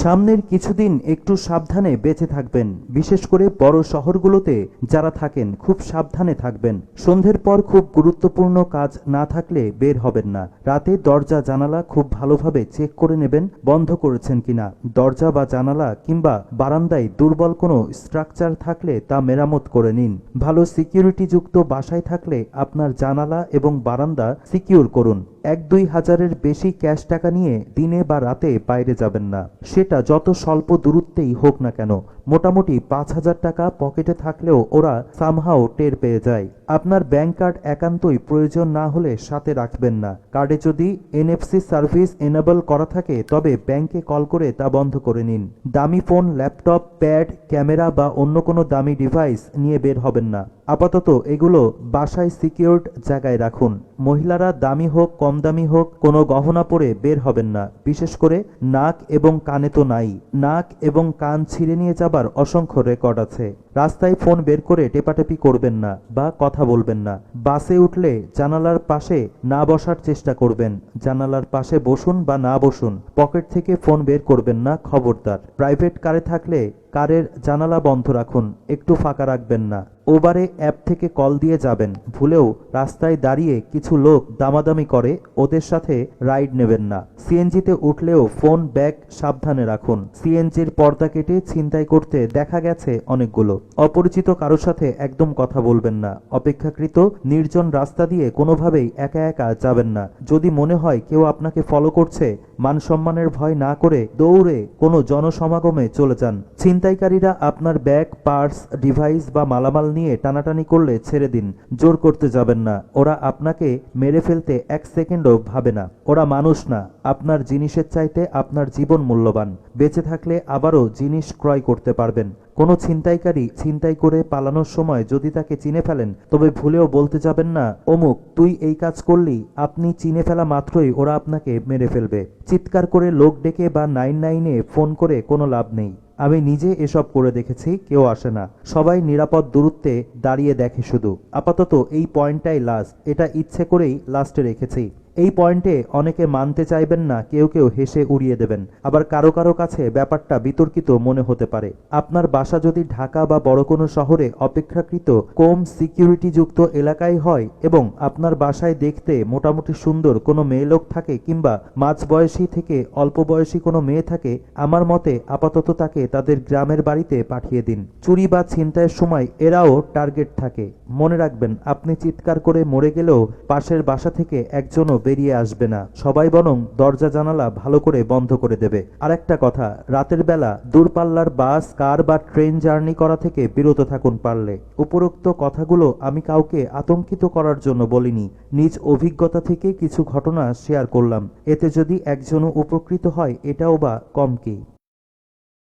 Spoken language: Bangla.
সামনের কিছুদিন একটু সাবধানে বেঁচে থাকবেন। বিশেষ করে বড় শহরগুলোতে যারা থাকেন খুব সাবধানে থাকবেন। সন্ধ্যের পর খুব গুরুত্বপূর্ণ কাজ না থাকলে বের হবেন না। রাতে দরজা জানালা খুব ভালোভাবে চেক করে নেবেন বন্ধ করেছেন কিনা। দরজা বা জানালা কিংবা বারান্দায় দুর্বল কোনো স্ট্রাকচার থাকলে তা মেরামত করে নিন। ভালো সিকিউরিটিযুক্ত বাসায় থাকলে আপনার জানালা এবং বারান্দা সিকিউর করুন। 1-2 হাজারের বেশি ক্যাশ টাকা নিয়ে দিনে বা রাতে বাইরে যাবেন না, সেটা যত স্বল্প দূরত্বেই হোক না কেন। মোটামুটি 5,000 টাকা পকেটে থাকলেও ওরা সামহাও টের পেয়ে যায়। আপনার ব্যাংক কার্ড একান্তই প্রয়োজন না হলে সাথে রাখবেন না। কার্ডে যদি NFC সার্ভিস এনেবল করা থাকে তবে ব্যাংকে কল করে তা বন্ধ করে নিন। দামি ফোন, ল্যাপটপ, প্যাড, ক্যামেরা বা অন্য কোনো দামি ডিভাইস নিয়ে বের হবেন না। আপাতত এগুলো বাসায় সিকিউরড জায়গায় রাখুন। মহিলারা দামি হোক কম দামি হোক কোনো গহনা পরে বের হবেন না। বিশেষ করে নাক এবং কানে তো নাই। নাক এবং কান ছিঁড়ে নিয়ে যাবার অসংখ্য রেকর্ড আছে। রাস্তায় ফোন বের করে টেপাটেপি করবেন না বা কথা বলবেন না। বাসে উঠলে জানালার পাশে না বসার চেষ্টা করবেন। জানালার পাশে বসুন বা না বসুন, পকেট থেকে ফোন বের করবেন না, খবরদার। প্রাইভেট কারে থাকলে কারের জানালা বন্ধ রাখুন, একটু ফাঁকা রাখবেন না। ওবারে অ্যাপ থেকে কল দিয়ে যাবেন। ভুলেও রাস্তায় দাঁড়িয়ে কিছু লোক দামাদামি করে, ওদের সাথে রাইড নেবেন না। সিএনজিতে উঠলেও ফোন ব্যাগ সাবধানে রাখুন। সিএনজির পর্দা কেটে ছিনতাই করতে দেখা গেছে অনেকগুলো। অপরিচিত কারোর সাথে একদম কথা বলবেন না। অপেক্ষাকৃত নির্জন রাস্তা দিয়ে কোনোভাবেই একা একা যাবেন না। যদি মনে হয় কেউ আপনাকে ফলো করছে, মান সম্মানের ভয় না করে দৌড়ে কোনো জনসমাগমে চলে যান। ছিনতাইকারীরা আপনার ব্যাগ, পার্স, ডিভাইস বা মালামাল নিয়ে টানাটানি করলে ছেড়ে দিন। জোর করতে যাবেন না। ওরা আপনাকে মেরে ফেলতে 1 সেকেন্ডও ভাবে না। ওরা মানুষ না। আপনার জিনিসের চাইতে আপনার জীবন মূল্যবান। বেঁচে থাকলে আবারও জিনিস ক্রয় করতে পারবেন। কোনো ছিনতাইকারী ছিনতাই করে পালানোর সময় যদি তাকে চিনে ফেলেন তবে ভুলেও বলতে যাবেন না, অমুক তুই এই কাজ করলি। আপনি চিনে ফেলা মাত্রই ওরা আপনাকে মেরে ফেলবে। চিৎকার করে লোক ডেকে বা 999-এ ফোন করে কোনো লাভ নেই। আমি নিজে এসব করে দেখেছি, কেউ আসে না। সবাই নিরাপদ দূরত্বে দাঁড়িয়ে দেখে শুধু। আপাতত এই পয়েন্টটাই লাস্ট। এটা ইচ্ছে করেই লাস্টে রেখেছি। এই পয়েন্টে অনেকে মানতে চাইবেন না, কেউ কেউ হেসে উড়িয়ে দেবেন। আবার কারো কারো কাছে ব্যাপারটা বিতর্কিত মনে হতে পারে। আপনার বাসা যদি ঢাকা বা বড় কোনো শহরে অপেক্ষাকৃত কম সিকিউরিটিযুক্ত এলাকায় হয় এবং আপনার বাসায় দেখতে মোটামুটি সুন্দর কোনো মেয়ে লোক থাকে কিংবা মাঝবয়সী থেকে অল্প বয়সী কোনো মেয়ে থাকে, আমার মতে আপাতত তাকে তাদের গ্রামের বাড়িতে পাঠিয়ে দিন। চুরি বা ছিনতাইয়ের সময় এরাও টার্গেট থাকে। মনে রাখবেন, আপনি চিৎকার করে মরে গেলেও পাশের বাসা থেকে একজনও বেরিয়ে আসবে না। সবাই বরং দরজা জানালা ভালো করে বন্ধ করে দেবে। আরেকটা কথা, রাতের বেলা দূরপাল্লার বাস, কার বা ট্রেন জার্নি করা থেকে বিরত থাকুন পারলে। উপরোক্ত কথাগুলো আমি কাউকে আতঙ্কিত করার জন্য বলিনি, নিজ অভিজ্ঞতা থেকে কিছু ঘটনা শেয়ার করলাম। এতে যদি একজনও উপকৃত হয় এটাও বা কম কি।